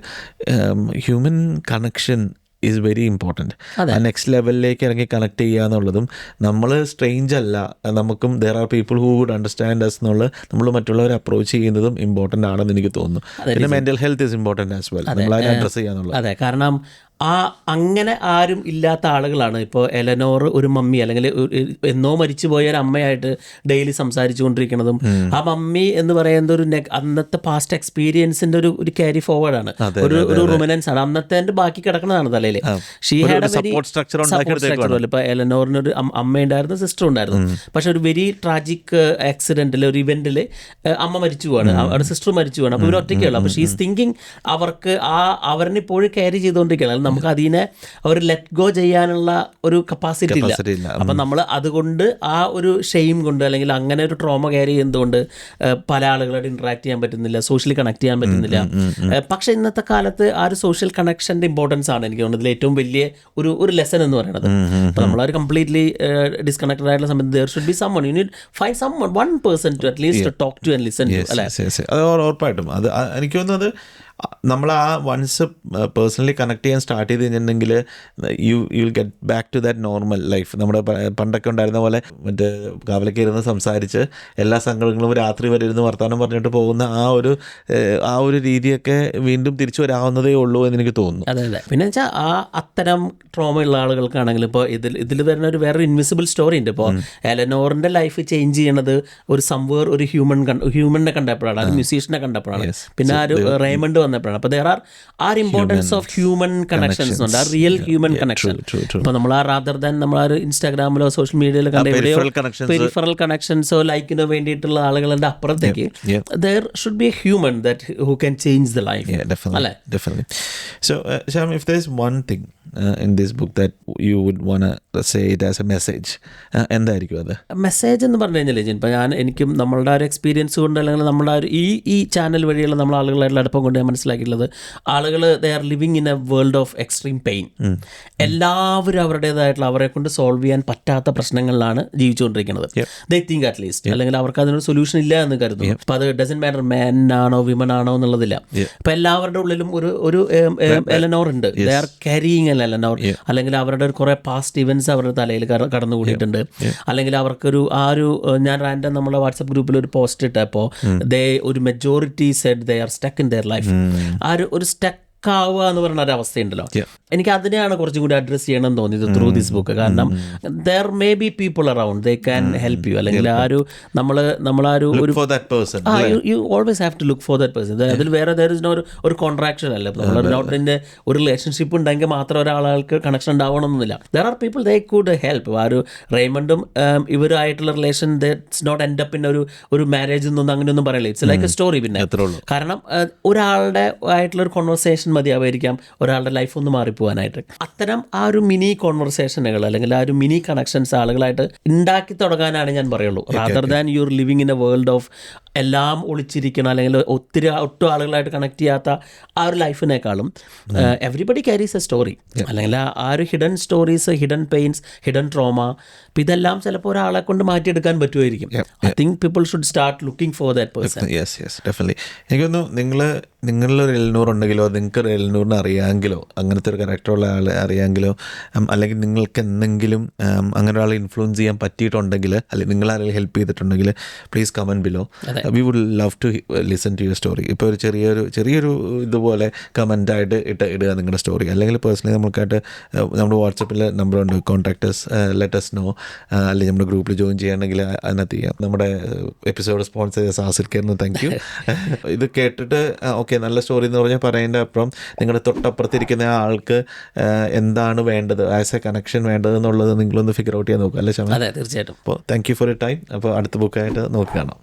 human connection is very important. ആ നെക്സ്റ്റ് ലെവലിലേക്ക് ഇറങ്ങി കണക്ട് ചെയ്യുക എന്നുള്ളതും, നമ്മൾ സ്ട്രേഞ്ച് അല്ല, നമുക്കും there are people who would understand us എന്നുള്ള നമ്മൾ മറ്റുള്ളവരെ അപ്രോച്ച് ചെയ്യുന്നതും ഇമ്പോർട്ടൻ്റ് ആണെന്ന് എനിക്ക് തോന്നുന്നു. പിന്നെ mental health is important as well, നമ്മൾ അതിനെ അഡ്രസ്സ് ചെയ്യാന്നുള്ളത്. അതെ, കാരണം അങ്ങനെ ആരും ഇല്ലാത്ത ആളുകളാണ് ഇപ്പോൾ എലനോർ ഒരു മമ്മി, അല്ലെങ്കിൽ എന്നോ മരിച്ചുപോയ ഒരു അമ്മയായിട്ട് ഡെയിലി സംസാരിച്ചു കൊണ്ടിരിക്കുന്നതും, ആ മമ്മി എന്ന് പറയുന്നത് ഒരു അന്നത്തെ പാസ്റ്റ് എക്സ്പീരിയൻസിന്റെ ഒരു ക്യാരി ഫോർവേഡ് ആണ്, ഒരു റുമിനൻസ് ആണ്, അന്നത്തെ ബാക്കി കിടക്കുന്നതാണ് തലയിൽ. She had A very support structure. ഇപ്പോൾ എലനോറിനൊരു അമ്മയുണ്ടായിരുന്നു, സിസ്റ്റർ ഉണ്ടായിരുന്നു. പക്ഷെ ഒരു വെരി ട്രാജിക് ആക്സിഡന്റിൽ, ഒരു ഇവന്റിൽ അമ്മ മരിച്ചു പോവാണ്, അവിടെ സിസ്റ്റർ മരിച്ചു പോവാണ്. അപ്പോൾ ഇവർ ഒറ്റയ്ക്കുള്ളൂ. അപ്പോൾ ഷീസ് തിങ്കിങ് അവർക്ക് അവരെ ഇപ്പോഴും ക്യാരി ചെയ്തുകൊണ്ടിരിക്കുകയാണ്. നമുക്ക് അതിനെ ഒരു ലെറ്റ് ഗോ ചെയ്യാനുള്ള ഒരു കപ്പാസിറ്റി ഇല്ല. അപ്പം നമ്മൾ അതുകൊണ്ട് ആ ഒരു ഷെയിം കൊണ്ട്, അല്ലെങ്കിൽ അങ്ങനെ ഒരു ട്രോമ ക്യാരി ചെയ്യുന്നതുകൊണ്ട് പല ആളുകളോട് ഇൻട്രാക്ട് ചെയ്യാൻ പറ്റുന്നില്ല, സോഷ്യലി കണക്ട് ചെയ്യാൻ പറ്റുന്നില്ല. പക്ഷേ ഇന്നത്തെ കാലത്ത് ആ ഒരു സോഷ്യൽ കണക്ഷൻ്റെ ഇമ്പോർട്ടൻസ് ആണ് എനിക്ക് തോന്നുന്നത് ഏറ്റവും വലിയ ഒരു ലെസൺ എന്ന് പറയുന്നത്. അപ്പോൾ നമ്മളൊരു കംപ്ലീറ്റ്ലി ഡിസ്കണക്റ്റഡ് ആയിട്ടുള്ള സമയത്ത് there should be someone, you need find someone, one person to at least talk to and listen to. അല്ലേ? അത് ഉറപ്പായിട്ടും. അത് എനിക്ക് തോന്നുന്നത് നമ്മൾ ആ വൺസ് പേഴ്സണലി കണക്ട് ചെയ്യാൻ സ്റ്റാർട്ട് ചെയ്ത് കഴിഞ്ഞിട്ടുണ്ടെങ്കിൽ you will get back to that normal life. നമ്മുടെ പണ്ടൊക്കെ ഉണ്ടായിരുന്ന പോലെ മറ്റേ കാവലൊക്കെ ഇരുന്ന് സംസാരിച്ച് എല്ലാ സങ്കടങ്ങളും രാത്രി വരെ ഇരുന്ന് വർത്തമാനം പറഞ്ഞിട്ട് പോകുന്ന ആ ഒരു രീതിയൊക്കെ വീണ്ടും തിരിച്ചു വരാവുന്നതേ ഉള്ളൂ എന്ന് എനിക്ക് തോന്നുന്നു. അതെ അതെ. പിന്നെ വെച്ചാൽ അത്തരം ട്രോമ ഉള്ള ആളുകൾക്കാണെങ്കിൽ ഇപ്പോൾ ഇതിൽ വരുന്ന ഒരു വേറൊരു ഇൻവിസിബിൾ സ്റ്റോറി ഉണ്ട്. ഇപ്പോൾ എലനോറിൻ്റെ ലൈഫ് ചേഞ്ച് ചെയ്യണത് ഒരു സംവേർ ഒരു ഹ്യൂമനെ കണ്ടപ്പോഴാണ്, ഒരു മ്യൂസീഷ്യനെ കണ്ടപ്പോഴാണ്, പിന്നെ ആ ഒരു റേമണ്ട് വന്നപ്പോഴാണ്. അപ്പോൾ there are importance of human connections ഉണ്ട്, ആ റിയൽ ഹ്യൂമൻ കണക്ഷൻ. അപ്പോൾ നമ്മൾ റാദർ ദാൻ നമ്മൾ ആ ഒരു ഇൻസ്റ്റാഗ്രാമിലോ സോഷ്യൽ മീഡിയയിലോ കണ്ട പെരിഫറൽ കണക്ഷൻസോ ലൈക്കിനോ വേണ്ടിയിട്ടുള്ള ആളുകളുടെ അപ്പുറത്തേക്ക് there should be a human that who can change the life. Definitely. So Shyam, if there's one thing in this book that you would want to say it as a message, എന്തായിരിക്കും അത്? മെസ്സേജ് എന്ന് പറഞ്ഞു കഴിഞ്ഞാൽ ഇപ്പോൾ എനിക്കും നമ്മളുടെ ഒരു എക്സ്പീരിയൻസ് കൊണ്ട്, അല്ലെങ്കിൽ നമ്മുടെ ഒരു ഈ ചാനൽ വഴിയുള്ള നമ്മൾ ആളുകളായിട്ടുള്ള അടുപ്പം കൊണ്ട് ഞാൻ മനസ്സിലാക്കിയിട്ടുള്ളത്, ആളുകൾ they are living in a world of extreme pain. എല്ലാവരും അവരുടേതായിട്ടുള്ള അവരെ കൊണ്ട് സോൾവ് ചെയ്യാൻ പറ്റാത്ത പ്രശ്നങ്ങളിലാണ് ജീവിച്ചുകൊണ്ടിരിക്കുന്നത്. ദേ തിങ്ക് അറ്റ്ലീസ്റ്റ്, അല്ലെങ്കിൽ അവർക്ക് അതിനൊരു സൊല്യൂഷൻ ഇല്ല എന്ന് കരുതുന്നു. അപ്പോൾ അത് ഡസൻ മാറ്റർ മാൻ ആണോ വിമൻ ആണോ എന്നുള്ളതില്ല. അപ്പോൾ എല്ലാവരുടെ ഉള്ളിലും ഒരു എലനോർ ഉണ്ട്. They are carrying N Eleanor. അല്ലെങ്കിൽ അവരുടെ ഒരു കുറേ പാസ്റ്റ് ഇവൻറ്റ്സ് അവരുടെ തലയിൽ കടന്നുകൂടിയിട്ടുണ്ട്. അല്ലെങ്കിൽ അവർക്കൊരു ഞാൻ റാൻഡം നമ്മുടെ വാട്സപ്പ് ഗ്രൂപ്പിൽ ഒരു പോസ്റ്റ് ഇട്ടപ്പോൾ ഒരു majority Z they are stuck in their life. ആ ഒരു സ്റ്റക്ക് ആവുക എന്ന് പറയുന്ന ഒരു അവസ്ഥയുണ്ടല്ലോ, എനിക്ക് അതിനെയാണ് കുറച്ചും കൂടി അഡ്രസ് ചെയ്യണമെന്ന് തോന്നിയത് ത്രൂ ദിസ് ബുക്ക്. കാരണം there may be people around they can help you, അല്ലെങ്കിൽ you always have to look for that person. അതിൽ വേറെ ഒരു കോൺട്രാക്ഷൻ അല്ല. നമ്മളൊരു ഒരു റിലേഷൻഷിപ്പ് ഉണ്ടെങ്കിൽ മാത്രം ഒരാൾക്ക് കണക്ഷൻ ഉണ്ടാവണമെന്നില്ല. There are people they could help. ആ ഒരു റേമണ്ടും ഇവരുമായിട്ടുള്ള relation that's not end up in ഒരു മാരേജ് എന്നൊന്നും അങ്ങനെയൊന്നും പറയില്ല. It's like a story. പിന്നെ കാരണം ഒരാളുടെ ആയിട്ടുള്ള ഒരു കോൺവെർസേഷൻ മതിയാവായിരിക്കാം ഒരാളുടെ ലൈഫ് ഒന്ന് മാറിപ്പോവാനായിട്ട്. അത്തരം ആ ഒരു മിനി കോൺവെർസേഷനുകൾ, അല്ലെങ്കിൽ ആ ഒരു മിനി കണക്ഷൻസ് ആളുകളായിട്ട് ഉണ്ടാക്കി തുടങ്ങാനാണ് ഞാൻ പറയുള്ളൂ. Rather than you are living in a world of എല്ലാം ഒളിച്ചിരിക്കണം, അല്ലെങ്കിൽ ഒട്ടും ആളുകളായിട്ട് കണക്ട് ചെയ്യാത്ത ആ ഒരു ലൈഫിനേക്കാളും എവറിബഡി ക്യാരീസ് എ സ്റ്റോറി, അല്ലെങ്കിൽ ആ ഒരു hidden stories, hidden pains, hidden trauma, അപ്പം ഇതെല്ലാം ചിലപ്പോൾ ഒരാളെ കൊണ്ട് മാറ്റിയെടുക്കാൻ പറ്റുമായിരിക്കും. I think people should start looking for that person. Definitely. എനിക്കൊന്നു നിങ്ങളിലൊരു എൽനൂർ ഉണ്ടെങ്കിലോ, നിങ്ങൾക്ക് ഒരു എൽനൂറിനെ അറിയാമെങ്കിലോ, അങ്ങനത്തെ ഒരു ക്യാരക്ടറുള്ള ആളെ അറിയാമെങ്കിലോ, അല്ലെങ്കിൽ നിങ്ങൾക്ക് എന്തെങ്കിലും അങ്ങനെ ഒരാളെ ഇൻഫ്ലുവൻസ് ചെയ്യാൻ പറ്റിയിട്ടുണ്ടെങ്കിൽ, അല്ലെങ്കിൽ നിങ്ങൾ ആരെങ്കിലും ഹെൽപ്പ് ചെയ്തിട്ടുണ്ടെങ്കിൽ, please comment below. We would love to listen to your story. ഇപ്പോൾ ഒരു ചെറിയൊരു ഇതുപോലെ കമൻറ്റായിട്ട് ഇടുക നിങ്ങളുടെ സ്റ്റോറി, അല്ലെങ്കിൽ പേഴ്സണലി നമുക്കായിട്ട് നമ്മുടെ വാട്സപ്പിൽ നമ്പറുണ്ട്, കോൺടാക്ടേഴ്സ്, ലെറ്റസ് നോ, അല്ലെങ്കിൽ നമ്മുടെ ഗ്രൂപ്പിൽ ജോയിൻ ചെയ്യുകയാണെങ്കിൽ അതിനകത്ത് ചെയ്യാം. നമ്മുടെ എപ്പിസോഡ് സ്പോൺസർ ചെയ്ത സാസിൽക്കായിരുന്നു, താങ്ക് യു. ഇത് കേട്ടിട്ട് ഓക്കെ നല്ല സ്റ്റോറി എന്ന് പറഞ്ഞാൽ പറയുന്നതിൻ്റെ അപ്പുറം നിങ്ങളുടെ തൊട്ടപ്പുറത്തിരിക്കുന്ന ആൾക്ക് എന്താണ് വേണ്ടത്, ആസ് എ കണക്ഷൻ വേണ്ടത് എന്നുള്ളത് നിങ്ങളൊന്ന് ഫിഗർ ഔട്ട് ചെയ്യാൻ നോക്കുക, അല്ലേ ശമ? അതെ, തീർച്ചയായിട്ടും. അപ്പോൾ thank you for your time. അപ്പോൾ അടുത്ത ബുക്കായിട്ട് നോക്കി കാണാം.